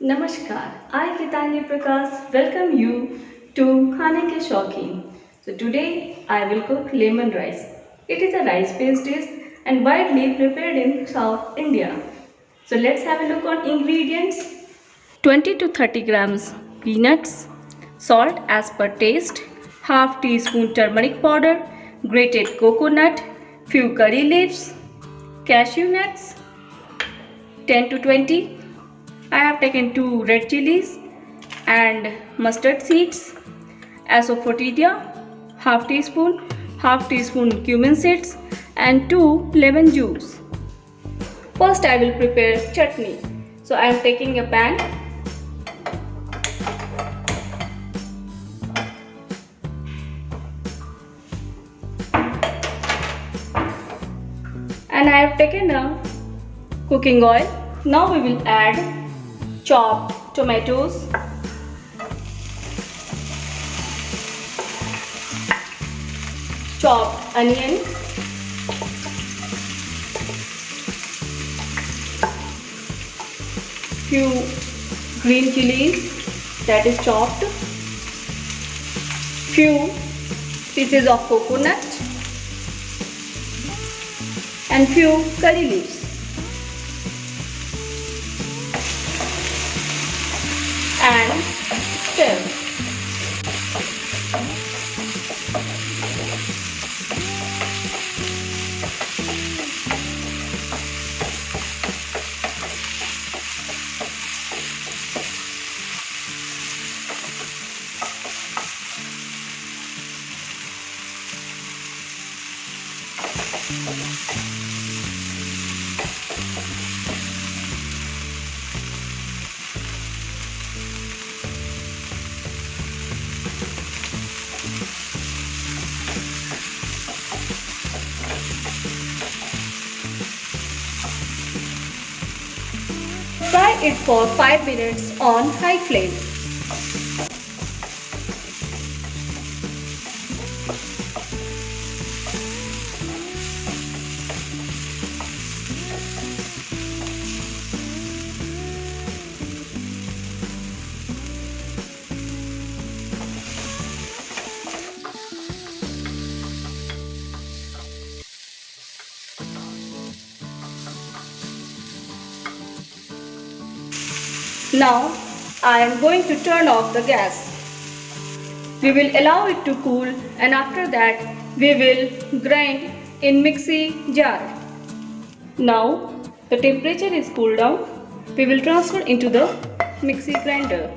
Namaskar, I Kitani Prakash welcome you to Khane Ke Shaukin. So today I will cook lemon rice. It is a rice-based dish and widely prepared in South India. So let's have a look on ingredients. 20 to 30 grams peanuts, salt as per taste, half teaspoon turmeric powder, grated coconut, few curry leaves, cashew nuts, 10 to 20. I have taken 2 red chillies and mustard seeds, Asafoetida, half teaspoon cumin seeds and 2 lemon juice. First I will prepare chutney. So I am taking a pan and I have taken a cooking oil. Now we will add chopped tomatoes, chopped onion, few green chillies that is chopped, few pieces of coconut and few curry leaves. And stir. Fry it for 5 minutes on high flame. Now I am going to turn off the gas. We will allow it to cool and after that we will grind in mixie jar. Now the temperature is cooled down. We will transfer into the mixie grinder.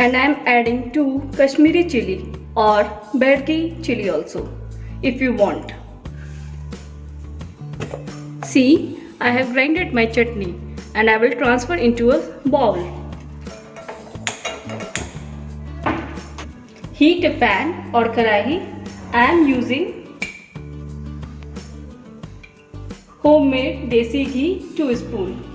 And I am adding 2 Kashmiri chilli or Bedgi chilli also if you want. See, I have grinded my chutney and I will transfer into a bowl. Heat a pan or karahi. I am using homemade desi ghee 2 spoon.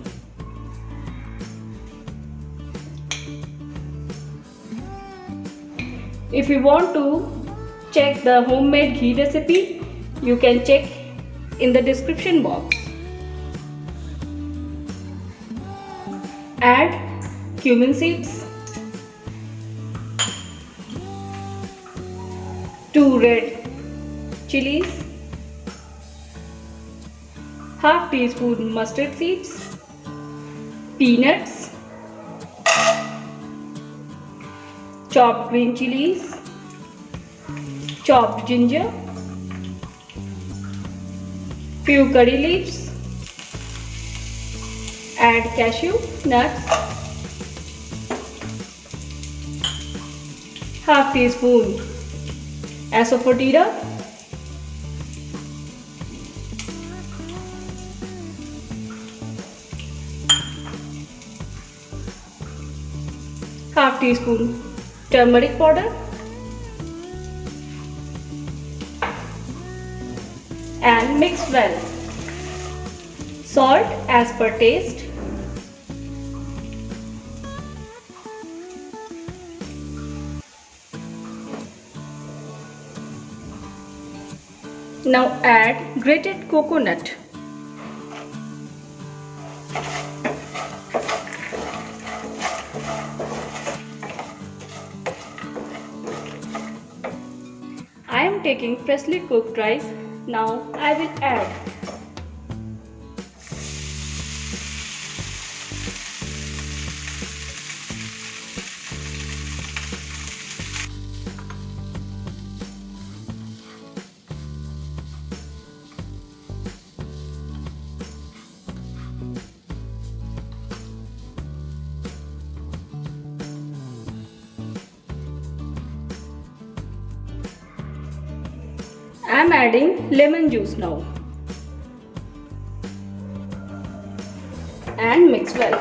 If you want to check the homemade ghee recipe, you can check in the description box. Add cumin seeds, 2 red chillies, half teaspoon mustard seeds, peanuts, chopped green chillies, chopped ginger, few curry leaves, add cashew nuts, half teaspoon Asafoetida, half teaspoon turmeric powder and mix well. Salt as per taste. Now add grated coconut. I am taking freshly cooked rice. Now I will add I am adding lemon juice now and mix well.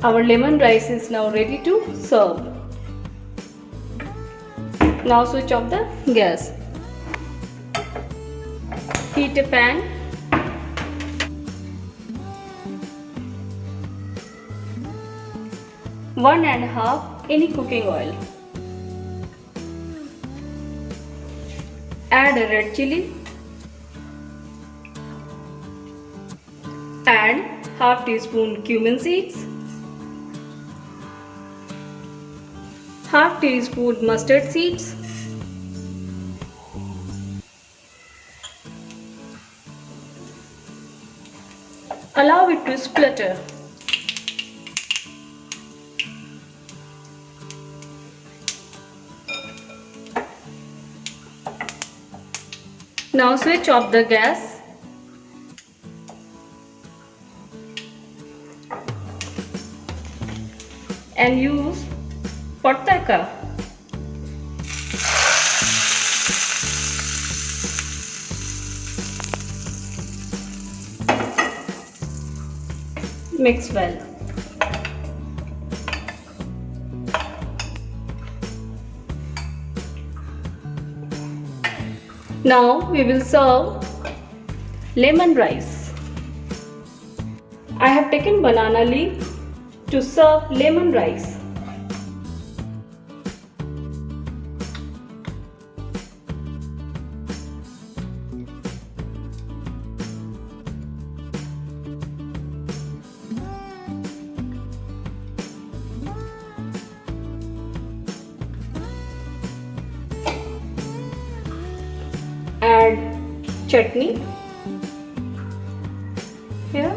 Our lemon rice is now ready to serve. Now switch off the gas. Heat a pan. One and a half any cooking oil. Add a red chilli. Add half teaspoon cumin seeds. Half teaspoon mustard seeds. Allow it to splutter. Now switch off the gas. And use tadka. Mix well. Now we will serve lemon rice. I have taken banana leaf to serve lemon rice. Add chutney here.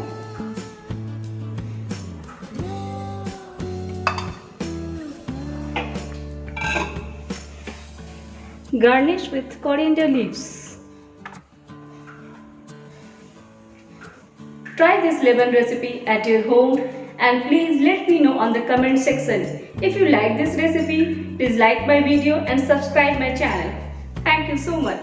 Garnish with coriander leaves. Try this lemon recipe at your home and please let me know on the comment section. If you like this recipe, please like my video and subscribe my channel. Thank you so much.